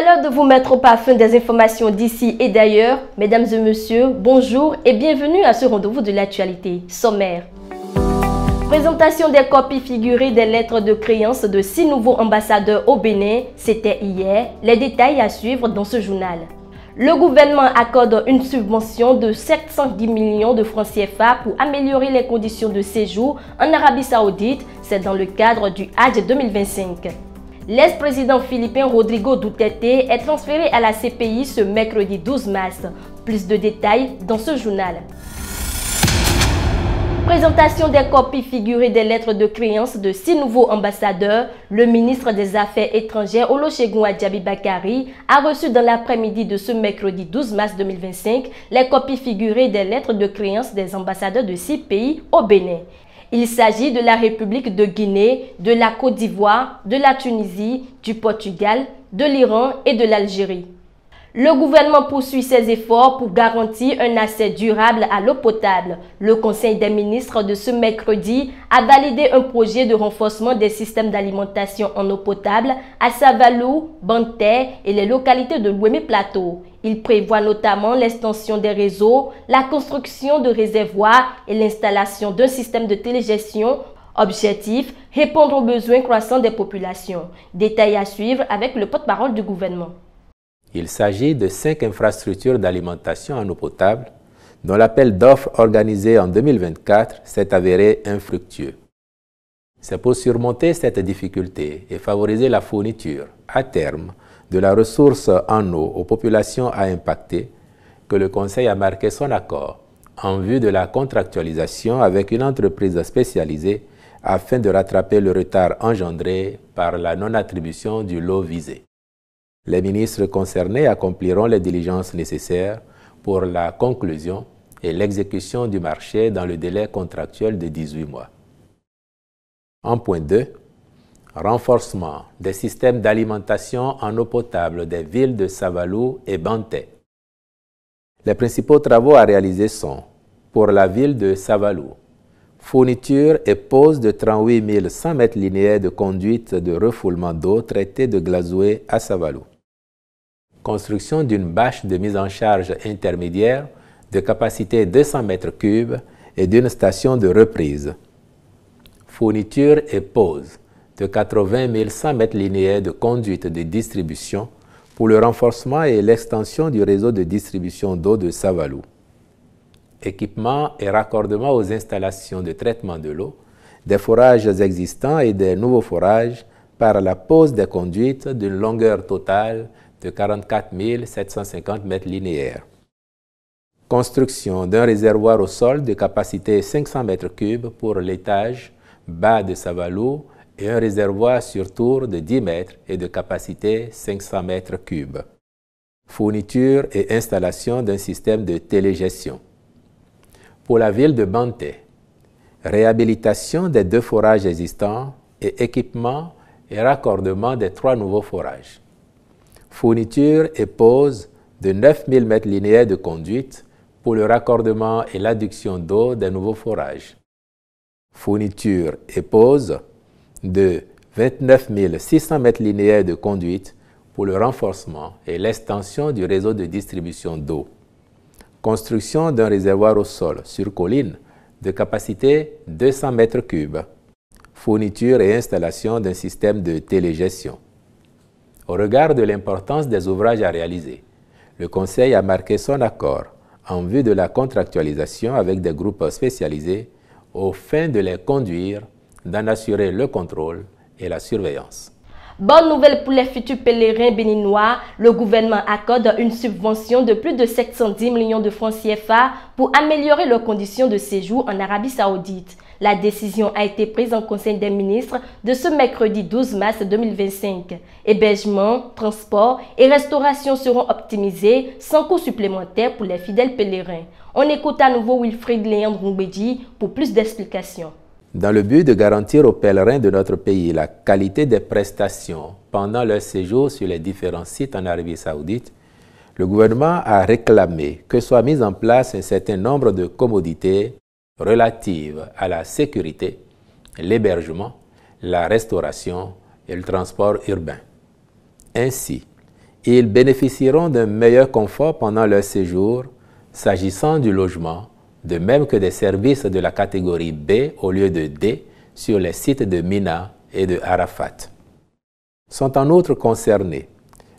C'est l'heure de vous mettre au parfum des informations d'ici et d'ailleurs. Mesdames et messieurs, bonjour et bienvenue à ce rendez-vous de l'actualité sommaire. Présentation des copies figurées des lettres de créance de 6 nouveaux ambassadeurs au Bénin, c'était hier. Les détails à suivre dans ce journal. Le gouvernement accorde une subvention de 710 millions de francs CFA pour améliorer les conditions de séjour en Arabie Saoudite. C'est dans le cadre du Hajj 2025. L'ex-président philippin Rodrigo Duterte est transféré à la CPI ce mercredi 12 mars. Plus de détails dans ce journal. Présentation des copies figurées des lettres de créance de 6 nouveaux ambassadeurs. Le ministre des Affaires étrangères Olusegun Adjabi Bakari a reçu dans l'après-midi de ce mercredi 12 mars 2025 les copies figurées des lettres de créance des ambassadeurs de 6 pays au Bénin. Il s'agit de la République de Guinée, de la Côte d'Ivoire, de la Tunisie, du Portugal, de l'Iran et de l'Algérie. Le gouvernement poursuit ses efforts pour garantir un accès durable à l'eau potable. Le Conseil des ministres de ce mercredi a validé un projet de renforcement des systèmes d'alimentation en eau potable à Savalou, Banté et les localités de Louémé Plateau. Il prévoit notamment l'extension des réseaux, la construction de réservoirs et l'installation d'un système de télégestion. Objectif, répondre aux besoins croissants des populations. Détails à suivre avec le porte-parole du gouvernement. Il s'agit de 5 infrastructures d'alimentation en eau potable dont l'appel d'offres organisé en 2024 s'est avéré infructueux. C'est pour surmonter cette difficulté et favoriser la fourniture, à terme, de la ressource en eau aux populations à impacter que le Conseil a marqué son accord en vue de la contractualisation avec une entreprise spécialisée afin de rattraper le retard engendré par la non-attribution du lot visé. Les ministres concernés accompliront les diligences nécessaires pour la conclusion et l'exécution du marché dans le délai contractuel de 18 mois. En point 2, renforcement des systèmes d'alimentation en eau potable des villes de Savalou et Banté. Les principaux travaux à réaliser sont, pour la ville de Savalou, fourniture et pose de 38 100 mètres linéaires de conduite de refoulement d'eau traitée de Glazoué à Savalou. Construction d'une bâche de mise en charge intermédiaire de capacité 200 mètres cubes et d'une station de reprise. Fourniture et pose de 80 100 mètres linéaires de conduite de distribution pour le renforcement et l'extension du réseau de distribution d'eau de Savalou. Équipement et raccordement aux installations de traitement de l'eau, des forages existants et des nouveaux forages par la pose des conduites d'une longueur totale de 44 750 mètres linéaires. Construction d'un réservoir au sol de capacité 500 mètres cubes pour l'étage bas de Savalou et un réservoir sur tour de 10 mètres et de capacité 500 mètres cubes. Fourniture et installation d'un système de télégestion. Pour la ville de Banté, réhabilitation des 2 forages existants et équipement et raccordement des 3 nouveaux forages. Fourniture et pose de 9000 mètres linéaires de conduite pour le raccordement et l'adduction d'eau des nouveaux forages. Fourniture et pose de 29 600 mètres linéaires de conduite pour le renforcement et l'extension du réseau de distribution d'eau. Construction d'un réservoir au sol sur colline de capacité 200 mètres cubes. Fourniture et installation d'un système de télégestion. Au regard de l'importance des ouvrages à réaliser, le Conseil a marqué son accord en vue de la contractualisation avec des groupes spécialisés aux fins de les conduire, d'en assurer le contrôle et la surveillance. Bonne nouvelle pour les futurs pèlerins béninois, le gouvernement accorde une subvention de plus de 710 millions de francs CFA pour améliorer leurs conditions de séjour en Arabie Saoudite. La décision a été prise en Conseil des ministres de ce mercredi 12 mars 2025. Hébergement, transport et restauration seront optimisés sans coût supplémentaire pour les fidèles pèlerins. On écoute à nouveau Wilfried Léandre Ngoubedi pour plus d'explications. Dans le but de garantir aux pèlerins de notre pays la qualité des prestations pendant leur séjour sur les différents sites en Arabie Saoudite, le gouvernement a réclamé que soit mis en place un certain nombre de commodités relatives à la sécurité, l'hébergement, la restauration et le transport urbain. Ainsi, Ils bénéficieront d'un meilleur confort pendant leur séjour, s'agissant du logement, de même que des services de la catégorie B au lieu de D sur les sites de Mina et de Arafat. Sont en outre concernés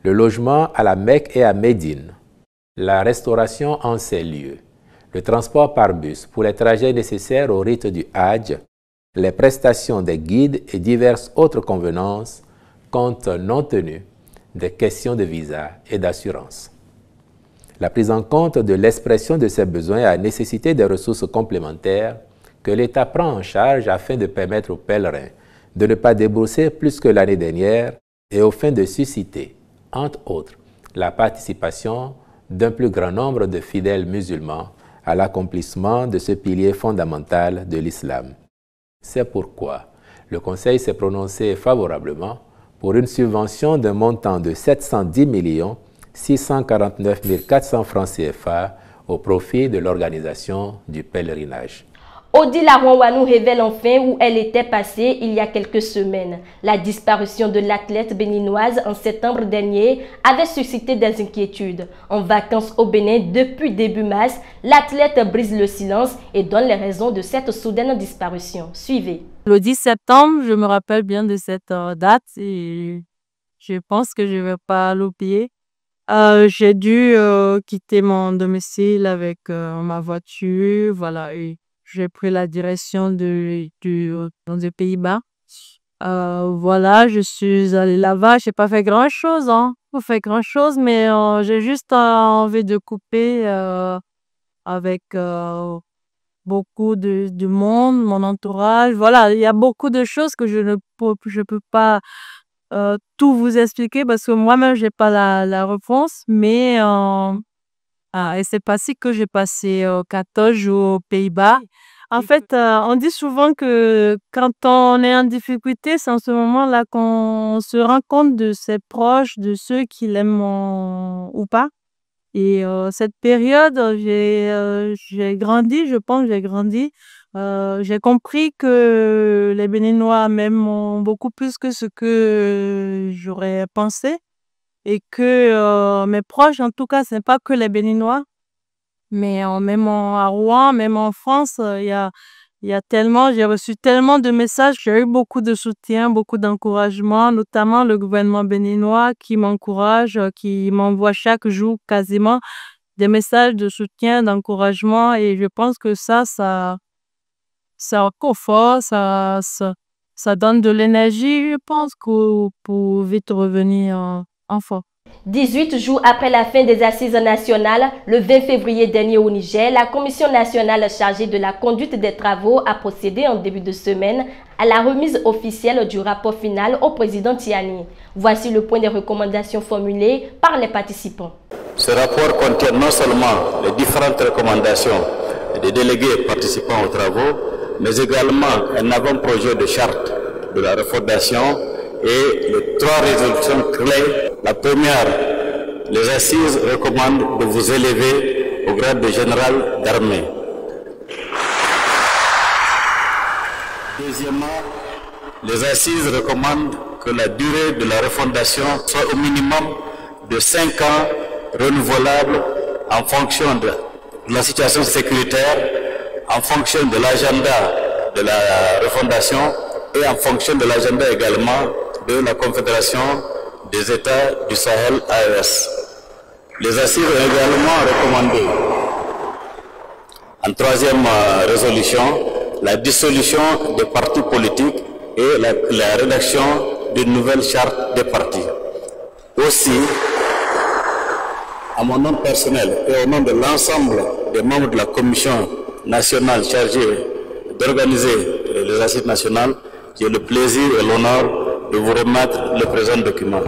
le logement à la Mecque et à Médine, la restauration en ces lieux, le transport par bus pour les trajets nécessaires au rite du Hajj, les prestations des guides et diverses autres convenances, compte non tenu des questions de visa et d'assurance. La prise en compte de l'expression de ces besoins a nécessité des ressources complémentaires que l'État prend en charge afin de permettre aux pèlerins de ne pas débourser plus que l'année dernière et au fin de susciter, entre autres, la participation d'un plus grand nombre de fidèles musulmans à l'accomplissement de ce pilier fondamental de l'islam. C'est pourquoi le Conseil s'est prononcé favorablement pour une subvention d'un montant de 710 649 400 francs CFA au profit de l'organisation du pèlerinage. Odile Arouanwanou révèle enfin où elle était passée il y a quelques semaines. La disparition de l'athlète béninoise en septembre dernier avait suscité des inquiétudes. En vacances au Bénin depuis début mars, l'athlète brise le silence et donne les raisons de cette soudaine disparition. Suivez. Le 10 septembre, je me rappelle bien de cette date et je pense que je ne vais pas l'oublier. J'ai dû quitter mon domicile avec ma voiture, voilà, et j'ai pris la direction des Pays-Bas. Voilà, je suis allée là-bas. J'ai pas fait grand-chose, hein. Pas fait grand-chose, mais j'ai juste envie de couper avec beaucoup de monde, mon entourage. Voilà, il y a beaucoup de choses que je peux pas tout vous expliquer parce que moi-même, j'ai pas la réponse, mais et c'est passé que j'ai passé 14 jours aux Pays-Bas. En fait, on dit souvent que quand on est en difficulté, c'est en ce moment-là qu'on se rend compte de ses proches, de ceux qui l'aiment ou pas. Et cette période, j'ai grandi, je pense que j'ai grandi. J'ai compris que les Béninois m'aiment beaucoup plus que ce que j'aurais pensé. Et que mes proches, en tout cas, ce n'est pas que les Béninois. Mais même à Rouen, même en France, il y a tellement, j'ai reçu tellement de messages, j'ai eu beaucoup de soutien, beaucoup d'encouragement, notamment le gouvernement béninois qui m'encourage, qui m'envoie chaque jour quasiment des messages de soutien, d'encouragement. Et je pense que ça conforte, ça donne de l'énergie, je pense, pour vite revenir en force. 18 jours après la fin des assises nationales, le 20 février dernier au Niger, la Commission nationale chargée de la conduite des travaux a procédé en début de semaine à la remise officielle du rapport final au président Tiani. Voici le point des recommandations formulées par les participants. Ce rapport contient non seulement les différentes recommandations des délégués participant aux travaux, mais également un avant-projet de charte de la refondation et les 3 résolutions clés. La première, les assises recommandent de vous élever au grade de général d'armée. Deuxièmement, les assises recommandent que la durée de la refondation soit au minimum de 5 ans renouvelable en fonction de la situation sécuritaire, en fonction de l'agenda de la refondation et en fonction de l'agenda également de la Confédération des États du Sahel AES. Les assises ont également recommandé, en 3e résolution, la dissolution des partis politiques et la rédaction d'une nouvelle charte des partis. Aussi, à mon nom personnel et au nom de l'ensemble des membres de la Commission nationale chargée d'organiser les assises nationales, j'ai le plaisir et l'honneur de vous remettre le présent document.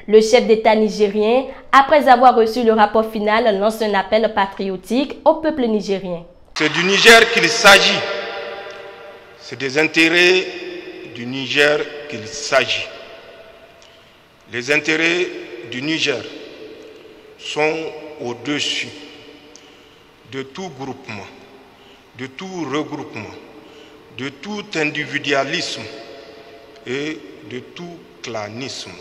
Le chef d'État nigérien, après avoir reçu le rapport final, lance un appel patriotique au peuple nigérien. C'est du Niger qu'il s'agit. C'est des intérêts du Niger qu'il s'agit. Les intérêts du Niger sont au-dessus de tout groupement, de tout regroupement, de tout individualisme et de tout clanisme.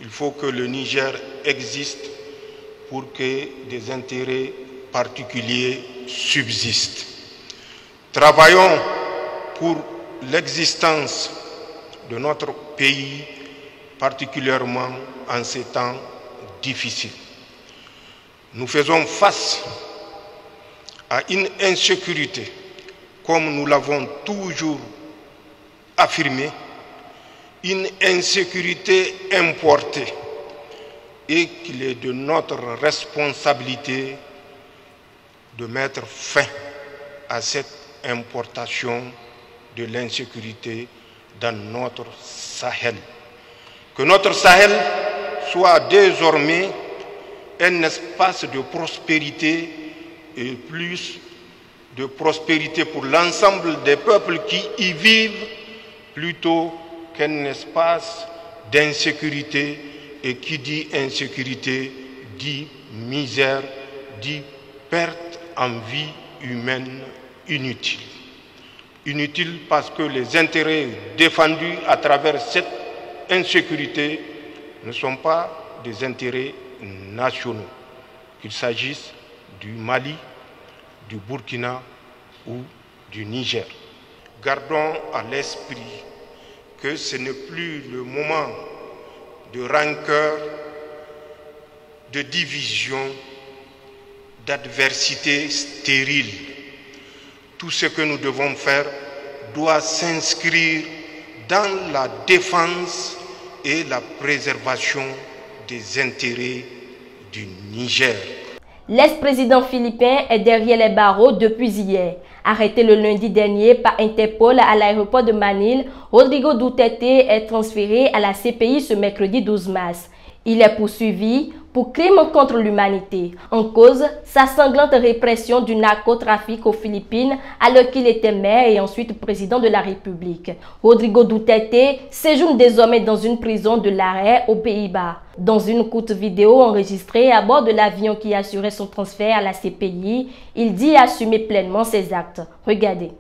Il faut que le Niger existe pour que des intérêts particuliers subsistent. Travaillons pour l'existence de notre pays, particulièrement en ces temps difficiles. Nous faisons face à une insécurité, comme nous l'avons toujours affirmé, une insécurité importée, et qu'il est de notre responsabilité de mettre fin à cette importation de l'insécurité dans notre Sahel. Que notre Sahel soit désormais un espace de prospérité et plus de prospérité pour l'ensemble des peuples qui y vivent, plutôt qu'un espace d'insécurité. Et qui dit insécurité dit misère, dit perte en vie humaine inutile. Inutile parce que les intérêts défendus à travers cette insécurité ne sont pas des intérêts nationaux, qu'il s'agisse du Mali, du Burkina ou du Niger. Gardons à l'esprit que ce n'est plus le moment de rancœur, de division, d'adversité stérile. Tout ce que nous devons faire doit s'inscrire dans la défense et la préservation des intérêts du Niger. L'ex-président philippin est derrière les barreaux depuis hier. Arrêté le lundi dernier par Interpol à l'aéroport de Manille, Rodrigo Duterte est transféré à la CPI ce mercredi 12 mars. Il est poursuivi pour crimes contre l'humanité. En cause, sa sanglante répression du narcotrafic aux Philippines alors qu'il était maire et ensuite président de la République. Rodrigo Duterte séjourne désormais dans une prison de l'arrêt aux Pays-Bas. Dans une courte vidéo enregistrée à bord de l'avion qui assurait son transfert à la CPI, il dit assumer pleinement ses actes. Regardez.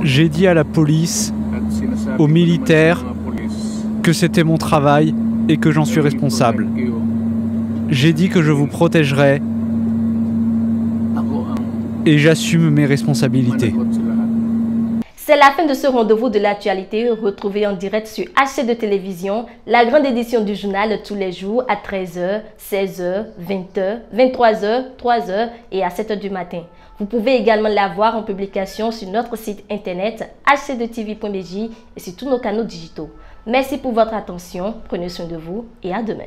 J'ai dit à la police, aux militaires, que c'était mon travail et que j'en suis responsable. J'ai dit que je vous protégerai et j'assume mes responsabilités. C'est la fin de ce rendez-vous de l'actualité. Retrouvez en direct sur HC2 Télévision la grande édition du journal tous les jours à 13h, 16h, 20h, 23h, 3h et à 7h du matin. Vous pouvez également la voir en publication sur notre site internet hc2tv.bj et sur tous nos canaux digitaux. Merci pour votre attention, prenez soin de vous et à demain.